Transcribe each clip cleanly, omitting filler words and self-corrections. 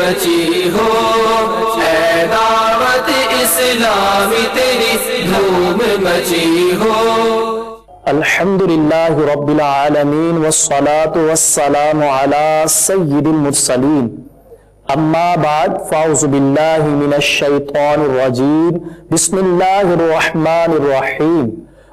مچی ہو، اے دعوت اسلامی تیری دھوم مچی ہو۔ الحمدللہ رب العالمین والصلاة والسلام علی سید المرسلین، اما بعد فاعوذ باللہ من الشیطان الرجیم، بسم اللہ الرحمن الرحیم۔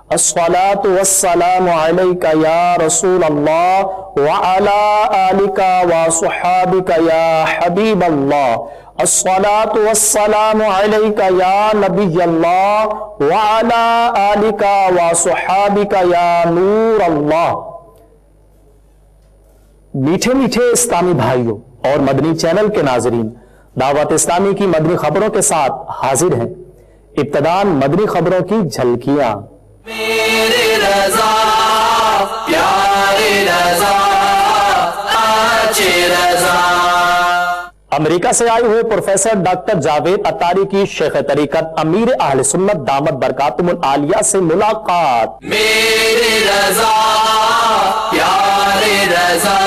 الصلاة والسلام علیک یا رسول اللہ وعلی آلک وصحابک یا حبیب اللہ۔ الصلاة والسلام علیک یا نبی اللہ وعلی آلک وصحابک یا نور اللہ۔ میٹھے میٹھے اسلامی بھائیوں اور مدنی چینل کے ناظرین، دعوت اسلامی کی مدنی خبروں کے ساتھ حاضر ہیں۔ ابتداً مدنی خبروں کی جھلکیاں۔ میرے رضا پیارے رضا اچھے رضا۔ امریکہ سے آئے ہوئے پروفیسر ڈاکٹر جاوید عطاری کی شیخ طریقت امیر اہل سنت دامت برکاتہم العالیہ سے ملاقات۔ میرے رضا پیارے رضا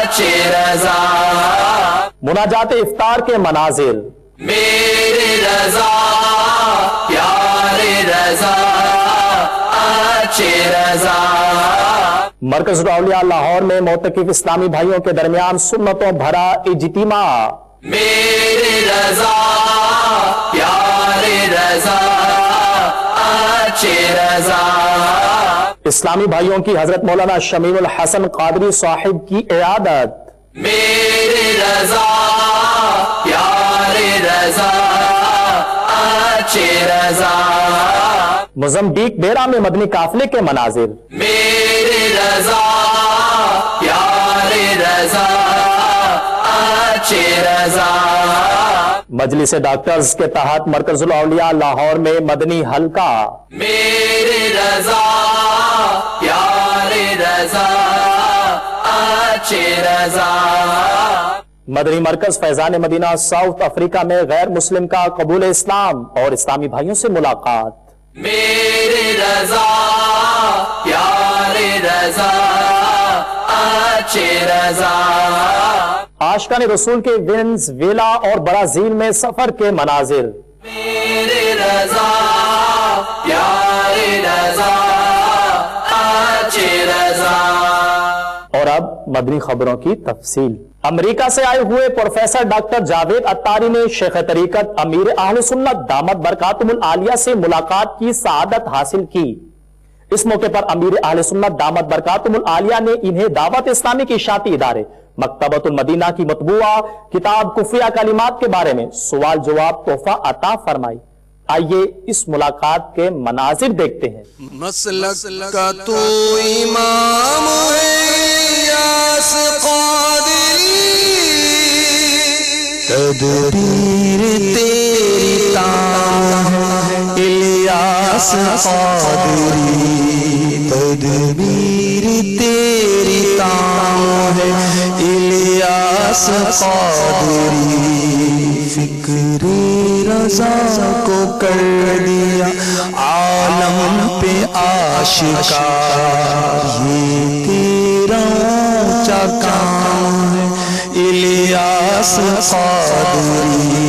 اچھے رضا۔ مناجات افطار کے مناظر۔ میرے رضا پیارے رضا اچھے رضا۔ مرکز الاولیاء لاہور میں معتکف اسلامی بھائیوں کے درمیان سنتوں بھرا اجتماع۔ میرے رضا پیارے رضا اچھے رضا۔ اسلامی بھائیوں کی حضرت مولانا شمیم الحسن قادری صاحب کی عیادت۔ میرے رضا پیارے رضا اچھے رضا۔ موزمبیق بیرا میں مدنی قافلے کے مناظر۔ میرے رضا پیارے رضا اچھے رضا۔ مجلس ڈاکٹرز کے تحت مرکز الاولیاء لاہور میں مدنی حلقہ۔ میرے رضا پیارے رضا اچھے رضا۔ مدنی مرکز فیضان مدینہ ساؤتھ افریقہ میں غیر مسلم کا قبول اسلام اور اسلامی بھائیوں سے ملاقات۔ میرے رضا پیارے رضا اچھے رضا۔ عاشقان رسول کے وینزویلا اور برازیل میں سفر کے مناظر۔ میرے رضا پیارے رضا اچھے رضا۔ اور اب مدنی خبروں کی تفصیل۔ امریکہ سے آئے ہوئے پروفیسر ڈاکٹر جاوید عطاری نے شیخ طریقت امیر اہل سنت دامت برکاتہم العالیہ سے ملاقات کی سعادت حاصل کی۔ اس موقع پر امیر اہل سنت دامت برکاتہم العالیہ نے انہیں دعوت اسلامی کی اشاعتی ادارے مکتبۃ المدینہ کی مطبوعہ کتاب کفریہ کلمات کے بارے میں سوال جواب تحفہ عطا فرمائی۔ آئیے اس ملاقات کے مناظر دیکھتے ہیں۔ مسلک کا تو امام ہے الیاس قادری، تدبیر تیری تام ہے الیاس قادری، تدبیر تیری تام ہے الیاس قادری، فکر رضا کو کر دیا عالم پہ آشکار، یہ تیرا اونچا کام ہے الیاس قادری،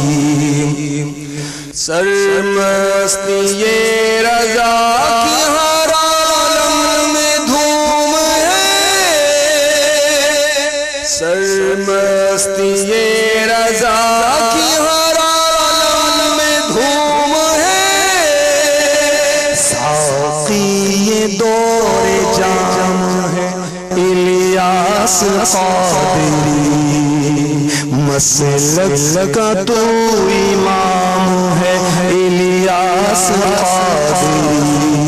سرمستی یہ رضا کی ہر عالم میں دھوم ہے، سرمستی یہ رضا کی ہر عالم میں دھوم ہے، ساقی یہ دور جام ہے الیاس قادری، مسلک کا تو امام ہے الیاس قادری،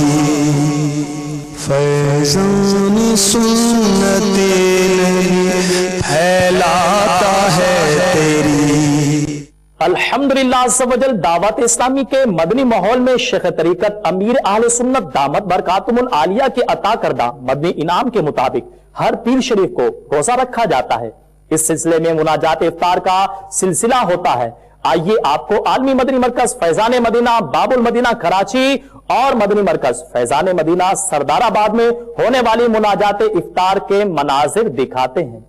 فیضان سنت نبی پھیلاتا ہے تیری۔ الحمدللہ عز و جل دعوت اسلامی کے مدنی ماحول میں شیخ طریقت امیر اہل سنت دامت برکاتہم العالیہ کے عطا کردہ مدنی انعام کے مطابق ہر پیر شریف کو روزہ رکھا جاتا ہے۔ اس سلسلے میں مناجات افطار کا سلسلہ ہوتا ہے۔ آئیے آپ کو عالمی مدنی مرکز فیضان مدینہ باب المدینہ کراچی اور مدنی مرکز فیضان مدینہ سردار آباد میں ہونے والی مناجات افطار کے مناظر دکھاتے ہیں۔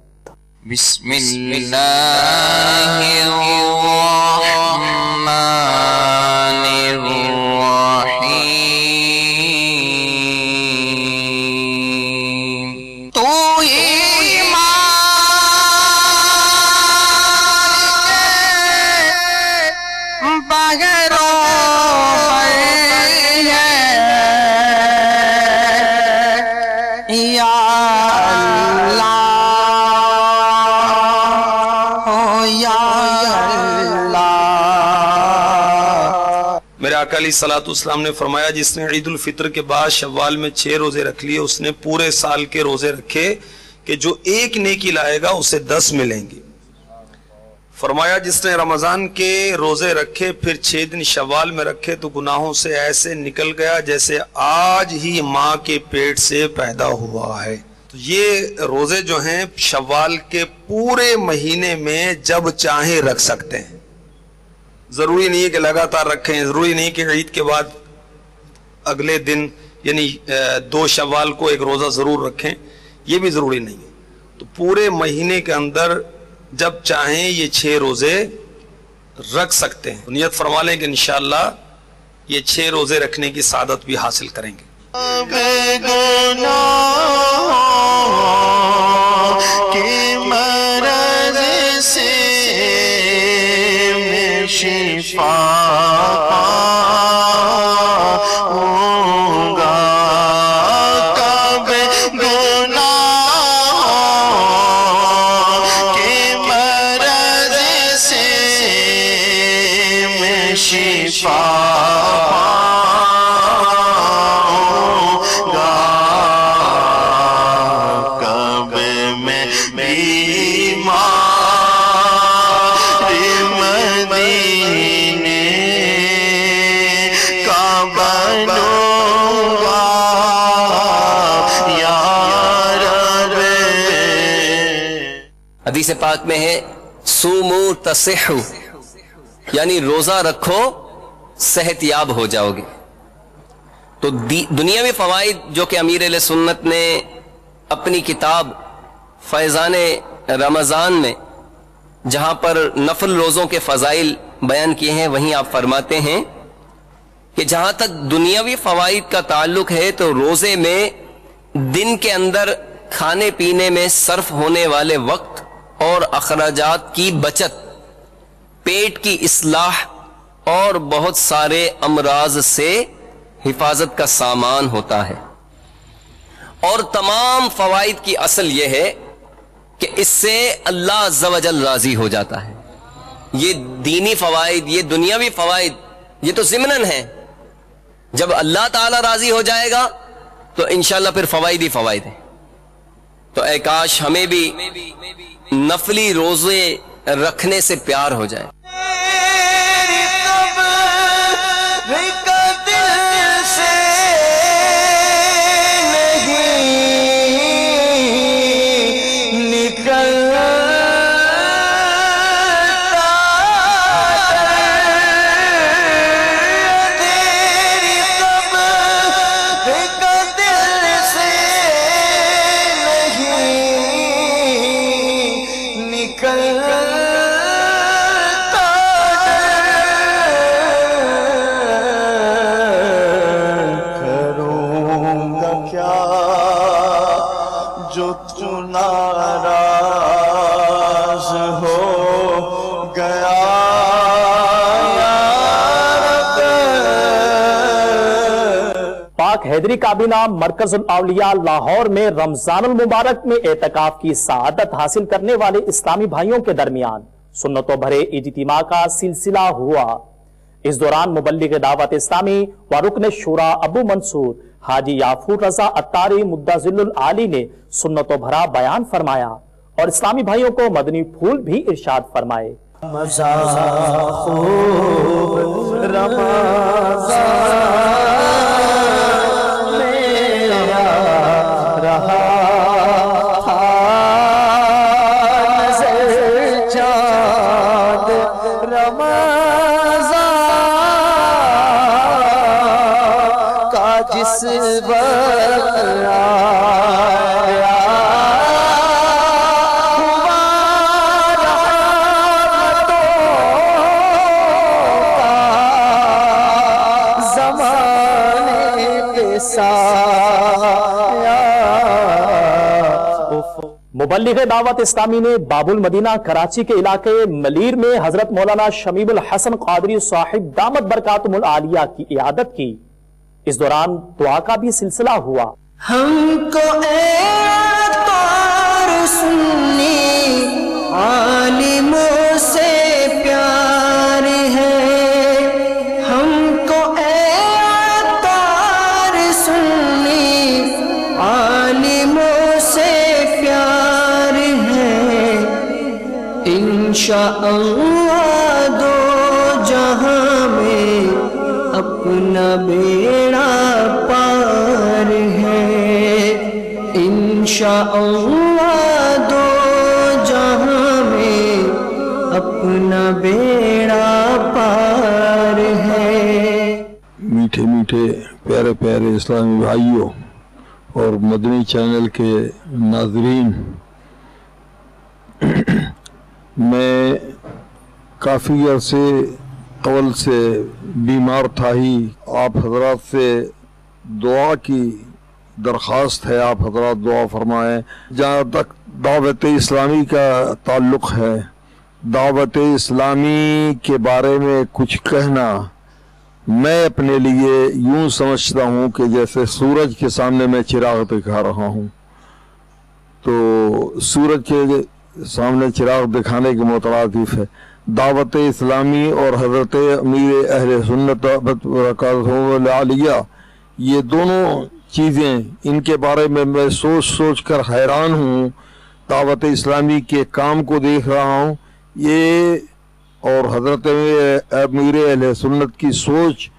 بسم اللہ الرحمن الرحیم تو ہی میرے آقا علیہ الصلوۃ والسلام نے فرمایا جس نے عید الفطر کے بعد شوال میں 6 روزے رکھ لیے اس نے پورے سال کے روزے رکھے کہ جو ایک نیکی لائے گا اسے 10 ملیں گے۔ فرمایا جس نے رمضان کے روزے رکھے پھر 6 دن شوال میں رکھے تو گناہوں سے ایسے نکل گیا جیسے آج ہی ماں کے پیٹ سے پیدا ہوا ہے۔ تو یہ روزے جو ہیں شوال کے پورے مہینے میں جب چاہیں رکھ سکتے ہیں، ضروری نہیں ہے کہ لگاتار رکھیں، ضروری نہیں کہ عید کے بعد اگلے دن یعنی 2 شوال کو ایک روزہ ضرور رکھیں، یہ بھی ضروری نہیں ہے۔ تو پورے مہینے کے اندر جب چاہیں یہ 6 روزے رکھ سکتے ہیں۔ نیت فرما لیں کہ انشاءاللہ یہ 6 روزے رکھنے کی سعادت بھی حاصل کریں گے۔ شفا پاؤں گا کب گناہوں کے مرض سے میں شفا پاؤں گا کب میں بیمار حدیث پاک میں ہے سومو تصحو، یعنی روزہ رکھو صحت یاب ہو جاؤ گے۔ تو دنیاوی فوائد جو کہ امیر اہل سنت نے اپنی کتاب فیضان رمضان میں جہاں پر نفل روزوں کے فضائل بیان کیے ہیں وہیں آپ فرماتے ہیں کہ جہاں تک دنیاوی فوائد کا تعلق ہے تو روزے میں دن کے اندر کھانے پینے میں صرف ہونے والے وقت اور اخراجات کی بچت، پیٹ کی اصلاح اور بہت سارے امراض سے حفاظت کا سامان ہوتا ہے۔ اور تمام فوائد کی اصل یہ ہے کہ اس سے اللہ عز و جل راضی ہو جاتا ہے۔ یہ دینی فوائد، یہ دنیاوی فوائد، یہ تو ضمناً ہیں، جب اللہ تعالی راضی ہو جائے گا تو انشاءاللہ پھر فوائد ہی فوائد ہیں۔ تو اے کاش ہمیں بھی نفلی روزے رکھنے سے پیار ہو جائے۔ جو تو ناراض ہو گیا پاک حیدری کابینہ مرکز الاولیاء لاہور میں رمضان المبارک میں اعتکاف کی سعادت حاصل کرنے والے اسلامی بھائیوں کے درمیان سنتوں بھرے اجتماع کا سلسلہ ہوا۔ اس دوران مبلغ دعوت اسلامی و رکن شورا ابو منصور حاجی یافور رضا اتاری مدظل العالی نے سنتوں بھرا بیان فرمایا اور اسلامی بھائیوں کو مدنی پھول بھی ارشاد فرمائے۔ جس وقت آیا ہوا مبلغ دعوت اسلامی نے باب المدینہ کراچی کے علاقے ملیر میں حضرت مولانا شمیب الحسن قادری صاحب دامت برکاتہم العالیہ کی عیادت کی۔ اس دوران دعا کا بھی سلسلہ ہوا۔ ہم کو اے عطار سنی عالموں سے پیار ہے، ہم کو اے عطار سنی عالموں سے پیار ہے، انشاءاللہ دو جہاں میں اپنا بیڑا پار ہے، انشاءاللہ دو جہاں میں اپنا بیڑا پار ہے۔ میٹھے میٹھے پیارے پیارے اسلامی بھائیوں اور مدنی چینل کے ناظرین، میں کافی عرصے قبل سے بیمار تھا ہی، آپ حضرات سے دعا کی درخواست ہے، آپ حضرات دعا فرمائیں۔ جہاں تک دعوت اسلامی کا تعلق ہے، دعوت اسلامی کے بارے میں کچھ کہنا میں اپنے لیے یوں سمجھتا ہوں کہ جیسے سورج کے سامنے میں چراغ دکھا رہا ہوں، تو سورج کے سامنے چراغ دکھانے کے مترادف ہے۔ دعوت اسلامی اور حضرت امیر اہل سنت برکاتہم العالیہ، یہ دونوں چیزیں، ان کے بارے میں سوچ سوچ کر حیران ہوں۔ دعوت اسلامی کے کام کو دیکھ رہا ہوں، یہ اور حضرت امیر اہل سنت کی سوچ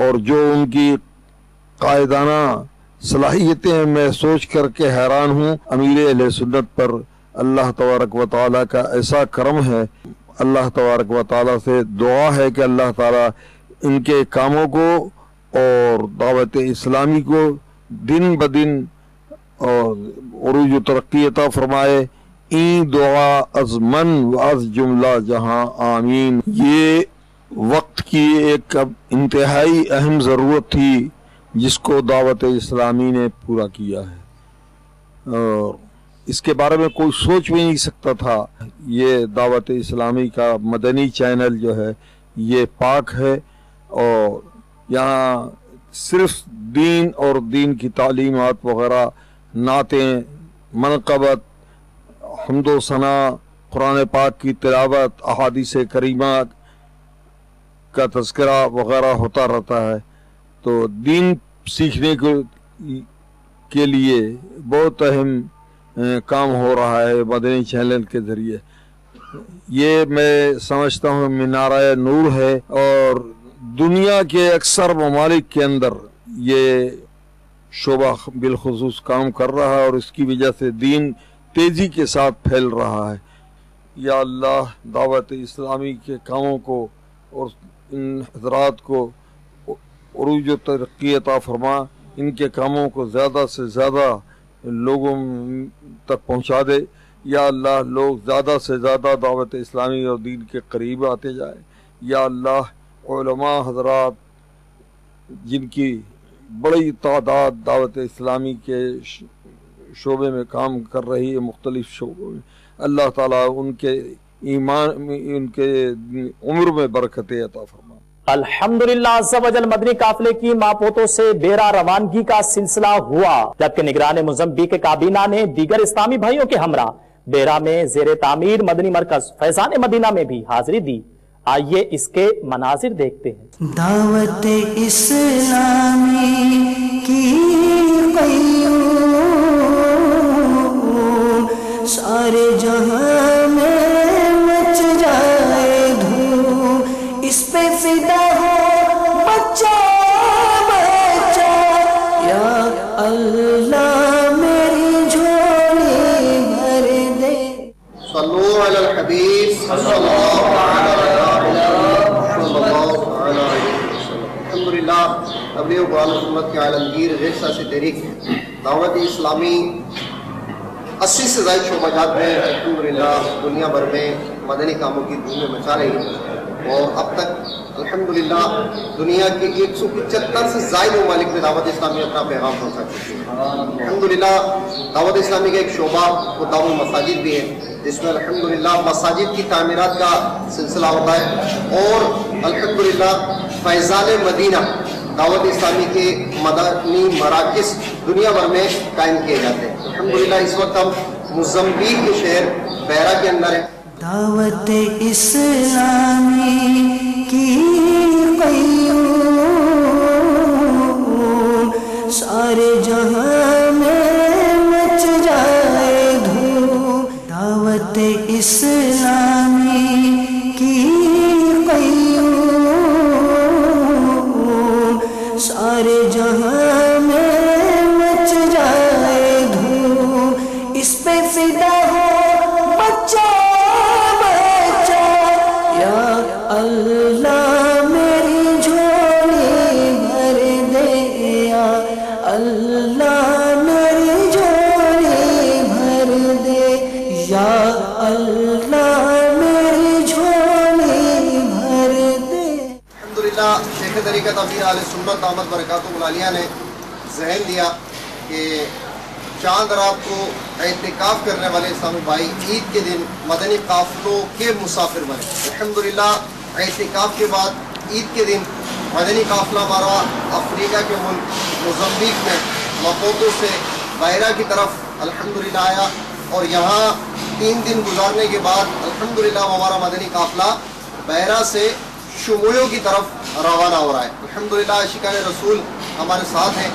اور جو ان کی قائدانہ صلاحیتیں ہیں، میں سوچ کر کے حیران ہوں۔ امیر اہل سنت پر اللہ تبارک و تعالیٰ کا ایسا کرم ہے، اللہ تبارک و تعالیٰ سے دعا ہے کہ اللہ تعالیٰ ان کے کاموں کو اور دعوت اسلامی کو دن بدن اور عروج و ترقی عطا فرمائے۔ این دعا از من و از جملہ جہاں آمین۔ یہ وقت کی ایک انتہائی اہم ضرورت تھی جس کو دعوت اسلامی نے پورا کیا ہے، اور اس کے بارے میں کوئی سوچ بھی نہیں سکتا تھا۔ یہ دعوت اسلامی کا مدنی چینل جو ہے یہ پاک ہے، اور یہاں صرف دین اور دین کی تعلیمات وغیرہ، نعتیں، منقبت، حمد و ثنا، قرآن پاک کی تلاوت، احادیث کریمہ کا تذکرہ وغیرہ ہوتا رہتا ہے۔ تو دین سیکھنے کے لیے بہت اہم کام ہو رہا ہے مدنی چینل کے ذریعے۔ یہ میں سمجھتا ہوں مینارہ نور ہے، اور دنیا کے اکثر ممالک کے اندر یہ شعبہ بالخصوص کام کر رہا ہے، اور اس کی وجہ سے دین تیزی کے ساتھ پھیل رہا ہے۔ یا اللہ دعوت اسلامی کے کاموں کو اور ان حضرات کو عروج و ترقی عطا فرما، ان کے کاموں کو زیادہ سے زیادہ لوگوں تک پہنچا دے۔ یا اللہ لوگ زیادہ سے زیادہ دعوت اسلامی اور دین کے قریب آتے جائیں۔ یا اللہ علماء حضرات جن کی بڑی تعداد دعوت اسلامی کے شعبے میں کام کر رہی ہے، مختلف شعبوں میں، اللہ تعالیٰ ان کے ایمان میں، ان کے عمر میں برکت عطا فرما۔ الحمدللہ عز و جل مدنی قافلے کی ماپوتوں سے بیرا روانگی کا سلسلہ ہوا، جبکہ نگران موزمبیق کابینہ نے دیگر اسلامی بھائیوں کے ہمراہ بیرا میں زیر تعمیر مدنی مرکز فیضان مدینہ میں بھی حاضری دی۔ آئیے اس کے مناظر دیکھتے ہیں۔ دعوت اسلامی کی قیوم سارے جہاں میں مچ جائے دھوم، اس پہ فدا ہو بچہ بچہ، یا اللہ میری جھولی بھر دے۔ صلو علی الحبیب صلی اللہ علیہ وسلم۔ الحمدللہ تبلیغ قرآن و سنت کے عالمگیر غیرسہ سے تحریک دعوت اسلامی 80 سے زائد شعبہ جات میں الحمدللہ دنیا بھر میں مدنی کاموں کی دھومیں مچا رہی ہے۔ اور اب تک الحمدللہ دنیا کے 175 سے زائد ممالک میں دعوت اسلامی اپنا پیغام پہنچا چکی ہے. الحمدللہ دعوت اسلامی کا ایک شعبہ وہ دار المساجد بھی ہے، جس میں الحمدللہ مساجد کی تعمیرات کا سلسلہ ہوتا ہے، اور الحمدللہ فیضان مدینہ دعوت اسلامی کے مدنی مراکز دنیا بھر میں قائم کیے جاتے ہیں. الحمدللہ اس وقت ہم موزمبیق کے شہر بیرا کے اندر ہیں. دعوت اسلامی کی قیوم سارے جہاں میں مچ جائے دھوم. دعوت اسلامی کی قیوم سارے جہاں میں مچ جائے دھوم. اس پہ فدا ہو بچہ اللہ میری جھولی بھر دے، یا اللہ میری جھولی بھر دے، یا اللہ میری جھولی بھر دے. الحمدللہ شیخ طریقت امیر اہل سنت دامت برکاتہ العالیہ نے ذہن دیا کہ چاند رات کو اعتکاف کرنے والے اسلامی بھائی عید کے دن مدنی قافلوں کے مسافر بنے. الحمدللہ اعتکاف کے بعد عید کے دن مدنی قافلہ ہمارا افریقہ کے ملک موزمبیق میں مپوتو سے بیرا کی طرف الحمدللہ آیا، اور یہاں 3 دن گزارنے کے بعد الحمدللہ ہمارا مدنی قافلہ بیرا سے شمویو کی طرف روانہ ہو رہا ہے. الحمدللہ عاشقان رسول ہمارے ساتھ ہیں،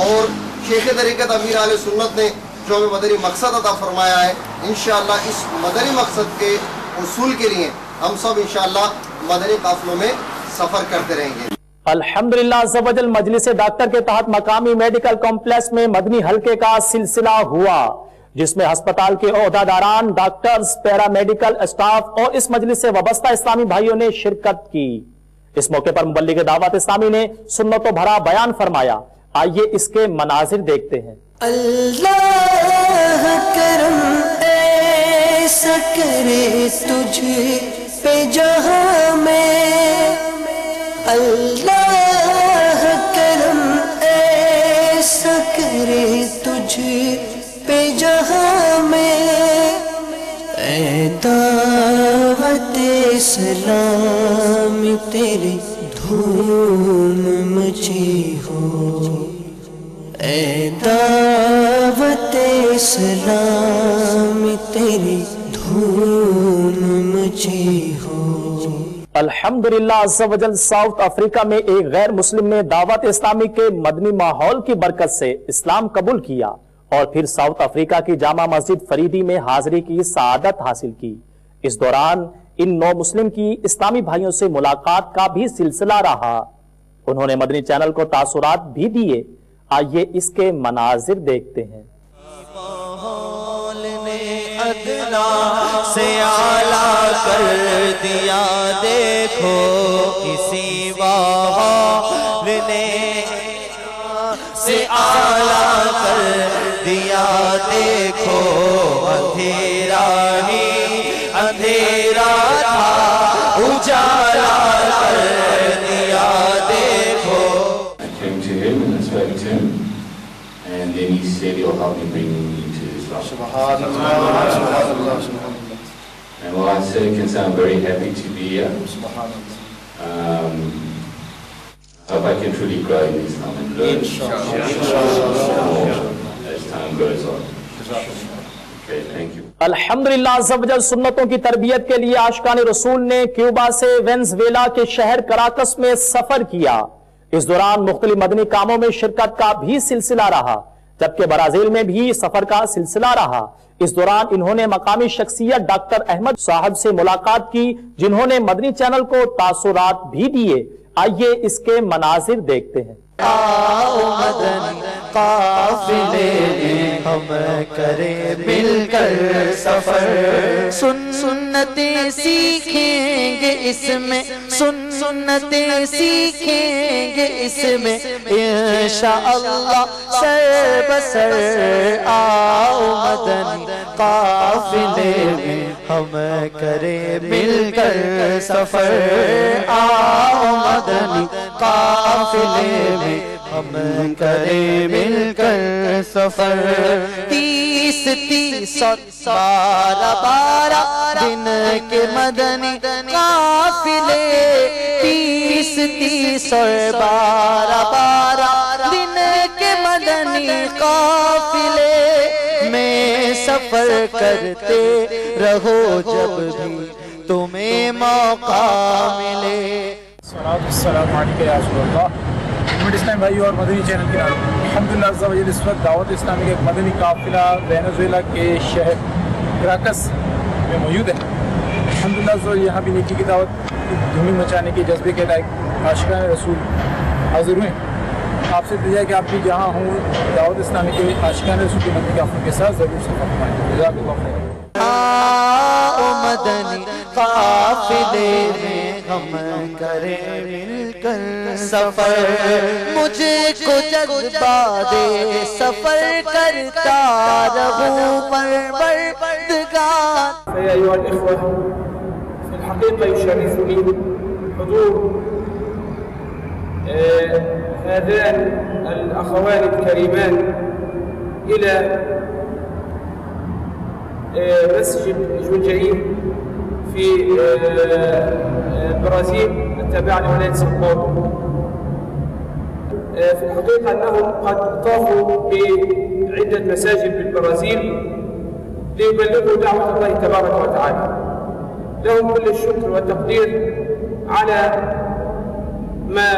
اور شیخ طریقت امیر اہل سنت نے جو ہمیں مدنی مقصد عطا فرمایا ہے، انشاءاللہ اس مدنی مقصد کے حصول کے لیے ہم سب انشاءاللہ مدنی قافلوں میں سفر کرتے رہیں گے. الحمدللہ عز و جل مجلس ڈاکٹر کے تحت مقامی میڈیکل کمپلیکس میں مدنی حلقے کا سلسلہ ہوا، جس میں ہسپتال کے عہدیداران، ڈاکٹرز، پیرا میڈیکل اسٹاف اور اس مجلس سے وابستہ اسلامی بھائیوں نے شرکت کی. اس موقع پر مبلغ دعوت اسلامی نے سنتوں بھرا بیان فرمایا. آئیے اس کے مناظر دیکھتے ہیں. اللہ کرم ایسا کرے تجھ پہ جہاں میں، اللہ کرم ایسا کرے تجھ پہ جہاں میں، اے دعوت اسلام تیری دھوم مچی ہو، اے دعوت اسلام تیری دھوم مچی ہو. الحمدللہ عز و جل ساؤتھ افریقہ میں ایک غیر مسلم نے دعوت اسلامی کے مدنی ماحول کی برکت سے اسلام قبول کیا اور پھر ساؤتھ افریقہ کی جامع مسجد فریدی میں حاضری کی سعادت حاصل کی. اس دوران ان 9 مسلم کی اسلامی بھائیوں سے ملاقات کا بھی سلسلہ رہا. انہوں نے مدنی چینل کو تاثرات بھی دیے. آئیے اس کے مناظر دیکھتے ہیں. ماحول نے ادنا سے اعلیٰ کر دیا دیکھو، اسی ماحول نے سے اعلیٰ کر دیا دیکھو، اندھیرا ہی اندھیرا تھا اجالا کر دیا دیکھو. And then he said he'll help me bring me to Islam. And well, I said, can say I'm very happy to be here. I hope I can truly grow in Islam and learn more as time goes on. Okay, thank you. الحمدللہ عز و جل سنتوں کی تربیت کے لیے عاشقان رسول نے کیوبا سے وینزویلا کے شہر کراکس میں سفر کیا. اس دوران مختلف مدنی کاموں میں شرکت کا بھی سلسلہ رہا، جبکہ برازیل میں بھی سفر کا سلسلہ رہا. اس دوران انہوں نے مقامی شخصیت ڈاکٹر احمد صاحب سے ملاقات کی، جنہوں نے مدنی چینل کو تاثرات بھی دیے. آئیے اس کے مناظر دیکھتے ہیں. آؤ مدنی قافلے میں ہم کریں مل کر سفر سنتیں سیکھیں گے اس میں سنتیں سیکھیں گے اس میں انشاءاللہ سر بسر آؤ مدنی قافلے میں ہم کریں مل کر سفر آؤ مدنی قافلے میں ہم کریں مل کر سفر 30 اور 12 دن کے مدنی قافلے 30 اور 12 دن کے مدنی قافلے میں سفر کرتے رہو جب بھی تمہیں موقع ملے. السلام علیکم یا رسول اللہ. اسلام بھائی اور مدنی چینل کے نام الحمدللہ عز و جل اس وقت دعوت اسلامی کے ایک مدنی قافلہ وینزویلا کے شہر کراکس میں موجود ہے. الحمدللہ عز و جل یہاں بھی نیکی کی دعوت دھوم مچانے کے جذبے کے لائق عاشقان رسول حاضر ہوئے. آپ سے دیا کہ آپ بھی جہاں ہوں دعوت اسلامی کے عاشقان رسول کے مدنی قافلے کے ساتھ ضرور سفر فرمائیں. جزاک اللہ خیر. مدنی قافلے میں ہم کریں مل کر سفر مجھے کو جذبہ دے سفر کرتا رہوں پروردگار. فيا أيها الإخوة في الحقيقة يشرفني حضور هذان الأخوان الكريمان إلى مسجد جونجايين في البرازيل التابعة لولاية ساو باولو. في الحقيقة أنهم قد طافوا بعدة مساجد بالبرازيل ليبلغوا دعوة الله تبارك وتعالى. لهم كل الشكر والتقدير على ما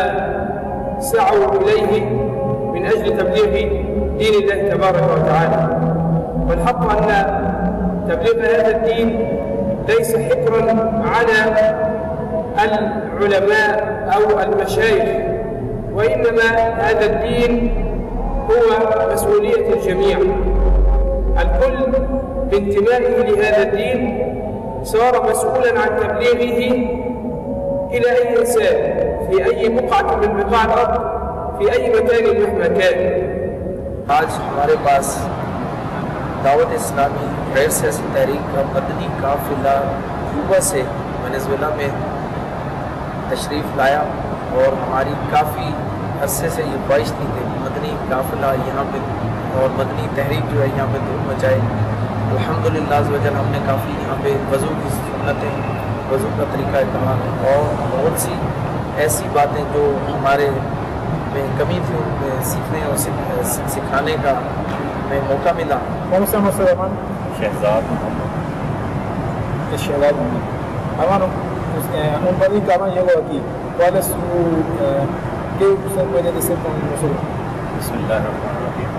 سعوا إليه من أجل تبليغ دين الله تبارك وتعالى. والحق أن تبليغ هذا الدين ليس حكرا على العلماء أو المشايخ، وإنما هذا الدين هو مسؤولية الجميع. الكل بانتمائه لهذا الدين صار مسؤولا عن تبليغه إلى أي إنسان في أي بقعة من بقاع الأرض في أي مكان مهما كان. آج ہمارے پاس دعوت اسلامی غیر سیاسی تحریک کا مدنی قافلہ کیوبا سے وینزویلا میں تشریف لایا اور ہماری کافی عرصے سے یہ خواہش تھی کہ مدنی قافلہ یہاں پہ اور مدنی تحریک جو ہے یہاں پہ دھوم مچائے. الحمدللہ عز و جل ہم نے کافی یہاں پہ وضو کی سنتیں وضو کا طریقہ کار اور بہت سی ایسی باتیں جو ہمارے میں کمی تھی ان میں سیکھنے اور سکھانے کا میں موقع ملا. محمد سلمان شہزاد محمد hermano, un país que hablan llegó aquí. ¿Cuál es qué usted puede decir con nosotros? Bismillahirrahmanirrahim.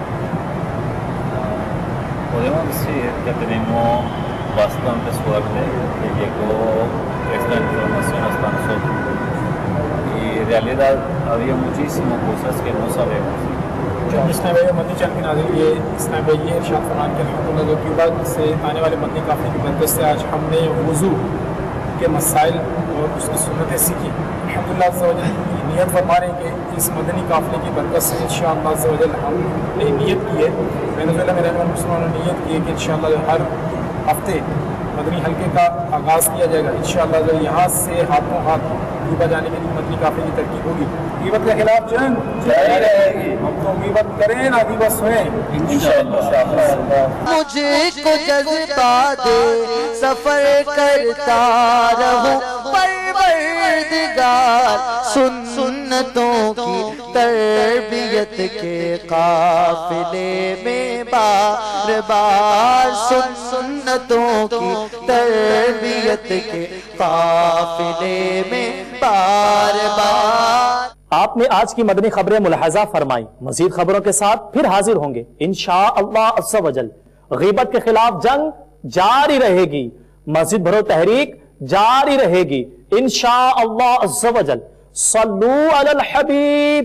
Podemos decir que tenemos bastante suerte que llegó esta información hasta nosotros. Y en realidad había muchísimas cosas que no sabemos. جو اسلام بھائی مدنی channel کے ناظرین یہ اسلام بھائی یہ ارشاد فرمان کے الحمدللہ جو کیوبا سے آنے والے مدنی قافلے کی برکت سے آج ہم نے وضو کے مسائل اور اس کی سنتیں سیکھی. الحمدللہ عز و جل نیت فرما رہے ہیں کہ اس مدنی قافلے کی برکت سے انشاءاللہ عز و جل ہم نے نیت کی ہے وینزویلا میں رہنے والے مسلمانوں نے نیت کی ہے کہ انشاءاللہ ہر ہفتے مدنی حلقے کا آغاز کیا جائے گا. انشاءاللہ جو یہاں سے ہاتھوں ہاتھ کیوبا جانے کے لیے مدنی قافلے کی ترکیب ہوگی. غیبت کے خلاف جنگ جاری رہے گی. ہم تو غیبت کریں نہ غیبت سنیں انشاءاللہ. مجھے کو جذبہ دے سفر کرتا رہوں پروردگار سنتوں کی تربیت کے قافلے میں بار بار سنتوں کی تربیت کے قافلے میں بار بار. آپ نے آج کی مدنی خبریں ملاحظہ فرمائی. مزید خبروں کے ساتھ پھر حاضر ہوں گے انشاءاللہ عز و جل. غیبت کے خلاف جنگ جاری رہے گی. مسجد بھرو تحریک جاری رہے گی انشاءاللہ عز و جل. صلو علی الحبیب